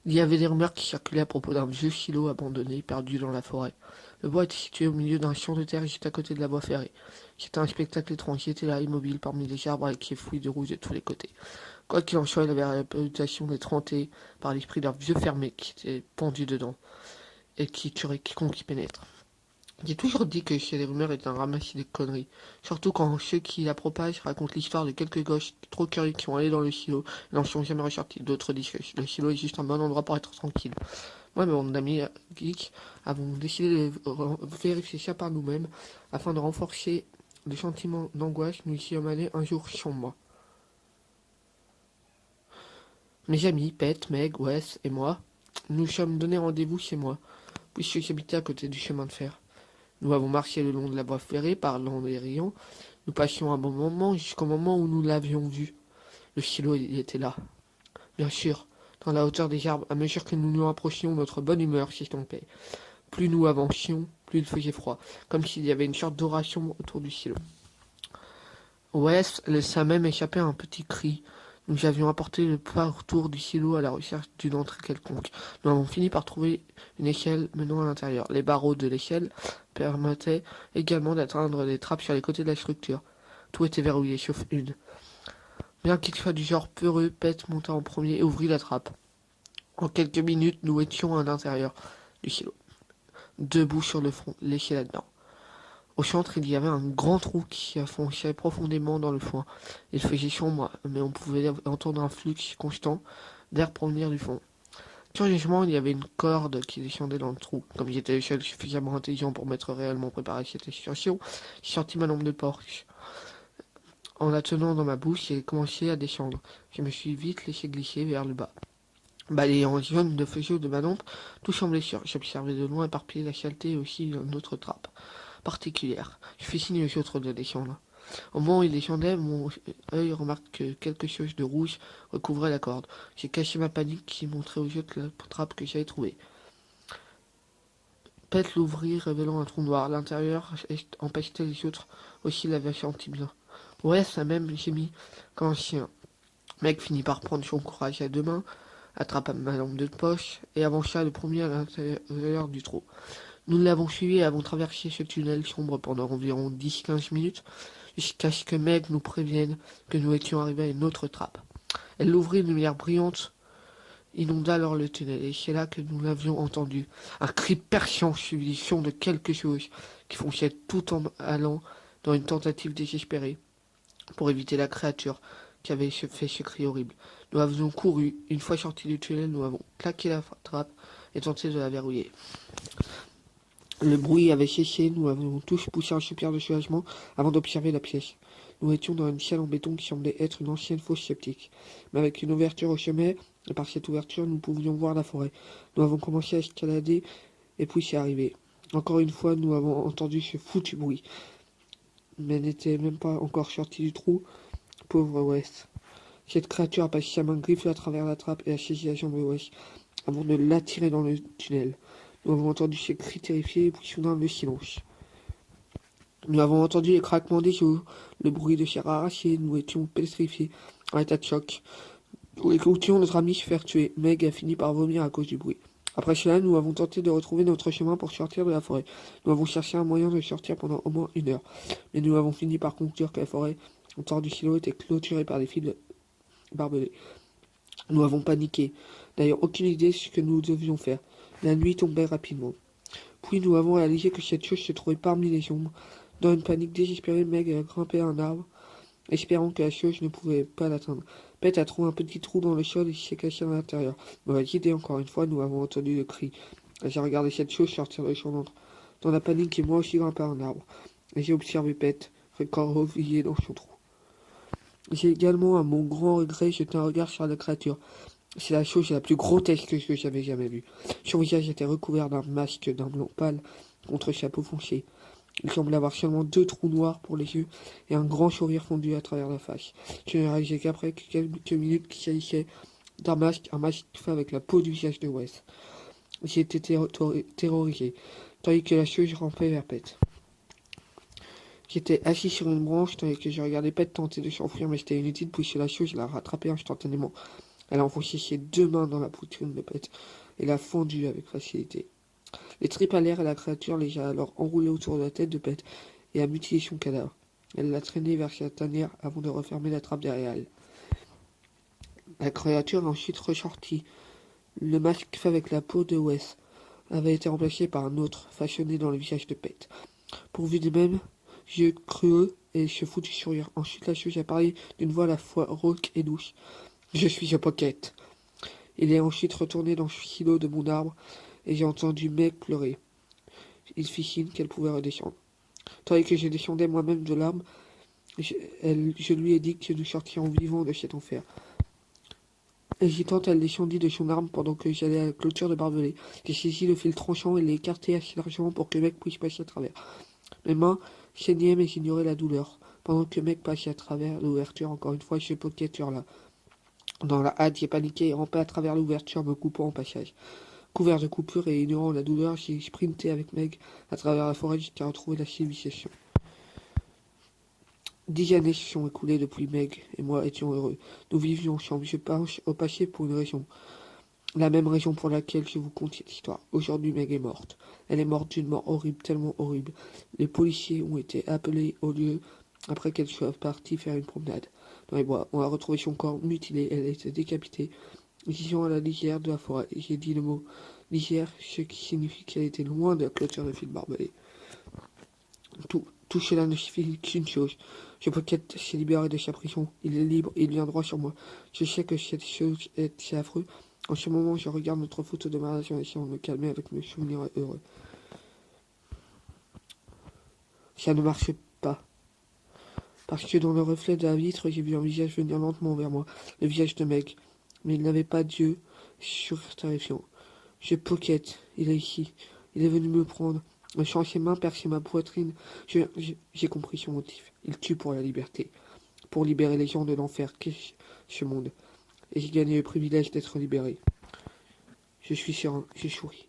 Il y avait des rumeurs qui circulaient à propos d'un vieux silo abandonné, perdu dans la forêt. Le bois était situé au milieu d'un champ de terre juste à côté de la voie ferrée. C'était un spectacle étrange, il était là, immobile, parmi les arbres avec les fouilles de rouge de tous les côtés. Quoi qu'il en soit, il avait la réputation d'être hanté par l'esprit d'un vieux fermier qui était pendu dedans, et qui tuerait quiconque y pénètre. J'ai toujours dit que chez les rumeurs est un ramassis de conneries, surtout quand ceux qui la propagent racontent l'histoire de quelques gosses trop curieux qui sont allés dans le silo et n'en sont jamais ressortis. D'autres disent que le silo est juste un bon endroit pour être tranquille. Moi et mon ami geek avons décidé de vérifier ça par nous-mêmes afin de renforcer le sentiment d'angoisse. Nous y sommes allés un jour sans moi. Mes amis, Pet, Meg, Wes et moi, nous sommes donné rendez-vous chez moi, puisque j'habitais à côté du chemin de fer. Nous avons marché le long de la voie ferrée, parlant des rayons. Nous passions un bon moment jusqu'au moment où nous l'avions vu. Le silo, il était là. Bien sûr, dans la hauteur des arbres, à mesure que nous nous rapprochions, notre bonne humeur s'estompait. Plus nous avancions, plus il faisait froid, comme s'il y avait une sorte d'oration autour du silo. Wes laissa même échapper un petit cri. Nous avions apporté le parcours du silo à la recherche d'une entrée quelconque. Nous avons fini par trouver une échelle menant à l'intérieur. Les barreaux de l'échelle permettaient également d'atteindre les trappes sur les côtés de la structure. Tout était verrouillé, sauf une. Bien qu'il soit du genre peureux, Pet monta en premier et ouvrit la trappe. En quelques minutes, nous étions à l'intérieur du silo, debout sur le front, léché là-dedans. Au centre, il y avait un grand trou qui enfonçait profondément dans le foin. Il faisait sombre, mais on pouvait entendre un flux constant d'air provenir du fond. Curieusement, il y avait une corde qui descendait dans le trou. Comme j'étais le seul suffisamment intelligent pour m'être réellement préparé à cette situation, j'ai sorti ma lampe de torche. En la tenant dans ma bouche, j'ai commencé à descendre. Je me suis vite laissé glisser vers le bas. Balayant les jaunes de feu de ma lampe, tout semblait sûr. J'observais de loin éparpiller la saleté et aussi une autre trappe particulière. Je fis signe aux autres de descendre. Au moment où il descendait, mon œil remarque que quelque chose de rouge recouvrait la corde. J'ai caché ma panique qui montrait aux autres la trappe que j'avais trouvée. Pet l'ouvrit, révélant un trou noir. L'intérieur empêchait les autres aussi l'avaient senti bien. Ouais, ça même gémit comme un chien. Mec finit par prendre son courage à deux mains, attrapa ma lampe de poche et avança le premier à l'intérieur du trou. Nous l'avons suivi et avons traversé ce tunnel sombre pendant environ 10-15 minutes, jusqu'à ce que Meg nous prévienne que nous étions arrivés à une autre trappe. Elle l'ouvrit, une lumière brillante inonda alors le tunnel, et c'est là que nous l'avions entendu. Un cri perçant suivi du son de quelque chose qui fonçait tout en allant dans une tentative désespérée pour éviter la créature qui avait fait ce cri horrible. Nous avions couru. Une fois sortis du tunnel, nous avons claqué la trappe et tenté de la verrouiller. Le bruit avait cessé, nous avions tous poussé un soupir de soulagement avant d'observer la pièce. Nous étions dans une salle en béton qui semblait être une ancienne fosse septique. Mais avec une ouverture au sommet, et par cette ouverture, nous pouvions voir la forêt. Nous avons commencé à escalader, et puis c'est arrivé. Encore une fois, nous avons entendu ce foutu bruit. Mais n'était même pas encore sorti du trou. Pauvre Wes. Cette créature a passé sa main griffée à travers la trappe et a saisi la jambe de Wes, avant de l'attirer dans le tunnel. Nous avons entendu ces cris terrifiés et puis soudain le silence. Nous avons entendu les craquements des os, le bruit de chair arrachée, nous étions pétrifiés, en état de choc. Nous écoutions notre ami se faire tuer. Meg a fini par vomir à cause du bruit. Après cela, nous avons tenté de retrouver notre chemin pour sortir de la forêt. Nous avons cherché un moyen de sortir pendant au moins 1 heure. Mais nous avons fini par conclure que la forêt autour du silo était clôturée par des fils barbelés. Nous avons paniqué. D'ailleurs, aucune idée de ce que nous devions faire. La nuit tombait rapidement. Puis nous avons réalisé que cette chose se trouvait parmi les ombres. Dans une panique désespérée, Meg a grimpé à un arbre, espérant que la chose ne pouvait pas l'atteindre. Pet a trouvé un petit trou dans le sol et s'est caché à l'intérieur. Mauvaise idée, encore une fois, nous avons entendu le cri. J'ai regardé cette chose sortir de son ventre. Dans la panique, j'ai moi aussi grimpé à un arbre. Et j'ai observé Pet, recroquevillé dans son trou. J'ai également, à mon grand regret, jeté un regard sur la créature. C'est la chose la plus grotesque que j'avais jamais vue. Son visage était recouvert d'un masque d'un blanc pâle contre sa peau foncée. Il semblait avoir seulement 2 trous noirs pour les yeux et un grand sourire fondu à travers la face. Je n'ai réalisé qu'après quelques minutes qu'il s'agissait d'un masque, un masque fait avec la peau du visage de Wes. J'ai été terrorisé, tandis que la chose rampait vers Pet. J'étais assis sur une branche tandis que je regardais Pet tenter de s'enfuir, mais c'était inutile puisque la chose l'a rattrapé instantanément. Elle a enfoncé ses 2 mains dans la poitrine de Pete et l'a fendue avec facilité. Les tripes à l'air et la créature les a alors enroulées autour de la tête de Pete et a mutilé son cadavre. Elle l'a traîné vers sa tanière avant de refermer la trappe derrière elle. La créature a ensuite ressorti. Le masque fait avec la peau de Wes avait été remplacé par un autre, façonné dans le visage de Pete. Pourvu des mêmes yeux creux et se fout du sourire. Ensuite, la chose a parlé d'une voix à la fois rauque et douce. Je suis au Pocket. Il est ensuite retourné dans le silo de mon arbre et j'ai entendu Meg pleurer. Il fit signe qu'elle pouvait redescendre. Tandis que je descendais moi-même de l'arbre, je lui ai dit que nous sortirions vivants de cet enfer. Hésitante, elle descendit de son arme pendant que j'allais à la clôture de barbelés. J'ai saisi le fil tranchant et l'ai écarté assez largement pour que Meg puisse passer à travers. Mes mains saignaient mais j'ignorais la douleur. Pendant que Meg passait à travers l'ouverture, encore une fois, je Pocket hurla. Dans la hâte, j'ai paniqué et rampé à travers l'ouverture, me coupant en passage. Couvert de coupures et ignorant la douleur, j'ai sprinté avec Meg à travers la forêt jusqu'à retrouver la civilisation. 10 années se sont écoulées depuis Meg et moi étions heureux. Nous vivions ensemble. Je pense au passé pour une raison. La même raison pour laquelle je vous conte cette histoire. Aujourd'hui, Meg est morte. Elle est morte d'une mort horrible, tellement horrible. Les policiers ont été appelés au lieu après qu'elle soit partie faire une promenade dans les bois. On a retrouvé son corps mutilé. Elle a été décapitée. Gisant à la lisière de la forêt. J'ai dit le mot lisière, ce qui signifie qu'elle était loin de la clôture de fil barbelé. Tout cela ne signifie qu'une chose. Je Pocket s'est libéré de sa prison. Il est libre et il vient droit sur moi. Je sais que cette chose est affreux. En ce moment, je regarde notre photo de mariage en essayant de me calmer avec mes souvenirs heureux. Ça ne marche pas. Parce que dans le reflet de la vitre, j'ai vu un visage venir lentement vers moi. Le visage de Meg. Mais il n'avait pas d'yeux. Sourire terrifiant. Je Pocket. Il est ici. Il est venu me prendre. En changeant ses mains percer ma poitrine, j'ai compris son motif. Il tue pour la liberté. Pour libérer les gens de l'enfer qu'est ce monde. Et j'ai gagné le privilège d'être libéré. Je suis serein, j'ai souri.